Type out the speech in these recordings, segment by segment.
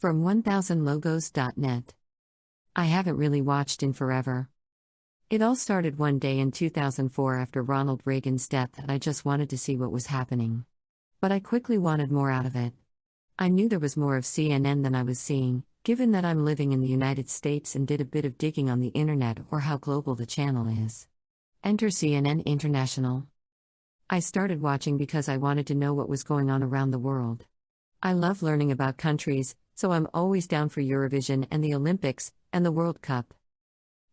From 1000logos.net. I haven't really watched in forever. It all started one day in 2004 after Ronald Reagan's death, and I just wanted to see what was happening. But I quickly wanted more out of it. I knew there was more of CNN than I was seeing, given that I'm living in the United States, and did a bit of digging on the internet or how global the channel is. Enter CNN International. I started watching because I wanted to know what was going on around the world. I love learning about countries, so I'm always down for Eurovision and the Olympics, and the World Cup.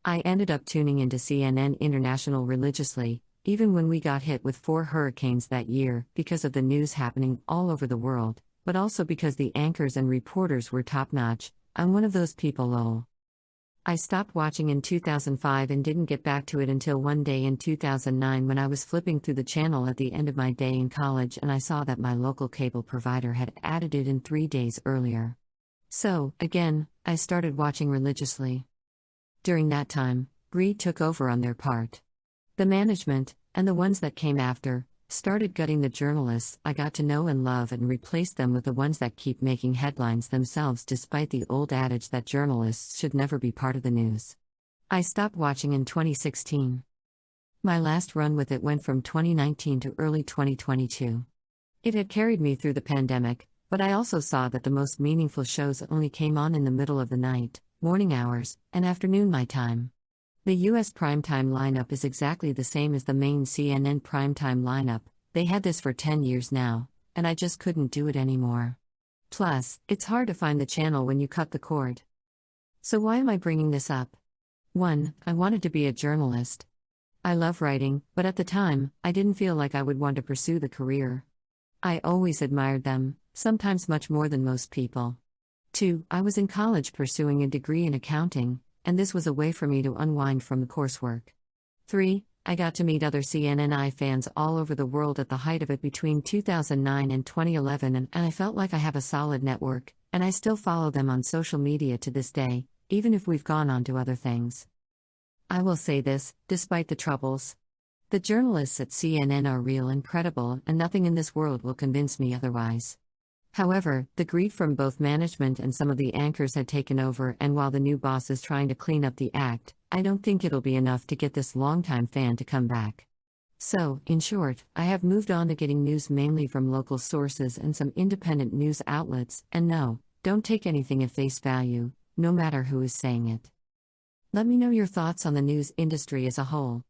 I ended up tuning into CNN International religiously, even when we got hit with 4 hurricanes that year, because of the news happening all over the world, but also because the anchors and reporters were top-notch. I'm one of those people, lol. I stopped watching in 2005 and didn't get back to it until one day in 2009 when I was flipping through the channel at the end of my day in college, and I saw that my local cable provider had added it in 3 days earlier. So, again, I started watching religiously. During that time, greed took over on their part. The management, and the ones that came after, started gutting the journalists I got to know and love and replaced them with the ones that keep making headlines themselves, despite the old adage that journalists should never be part of the news. I stopped watching in 2016. My last run with it went from 2019 to early 2022. It had carried me through the pandemic, but I also saw that the most meaningful shows only came on in the middle of the night, morning hours, and afternoon my time. The US primetime lineup is exactly the same as the main CNN primetime lineup. They had this for 10 years now, and I just couldn't do it anymore. Plus, it's hard to find the channel when you cut the cord. So why am I bringing this up? 1. I wanted to be a journalist. I love writing, but at the time, I didn't feel like I would want to pursue the career. I always admired them, sometimes much more than most people. 2. I was in college pursuing a degree in accounting, and this was a way for me to unwind from the coursework. 3. I got to meet other CNNI fans all over the world at the height of it between 2009 and 2011, and I felt like I have a solid network, and I still follow them on social media to this day, even if we've gone on to other things. I will say this, despite the troubles. The journalists at CNN are real and credible, and nothing in this world will convince me otherwise. However, the greed from both management and some of the anchors had taken over, and while the new boss is trying to clean up the act, I don't think it'll be enough to get this longtime fan to come back. So, in short, I have moved on to getting news mainly from local sources and some independent news outlets, and no, don't take anything at face value, no matter who is saying it. Let me know your thoughts on the news industry as a whole.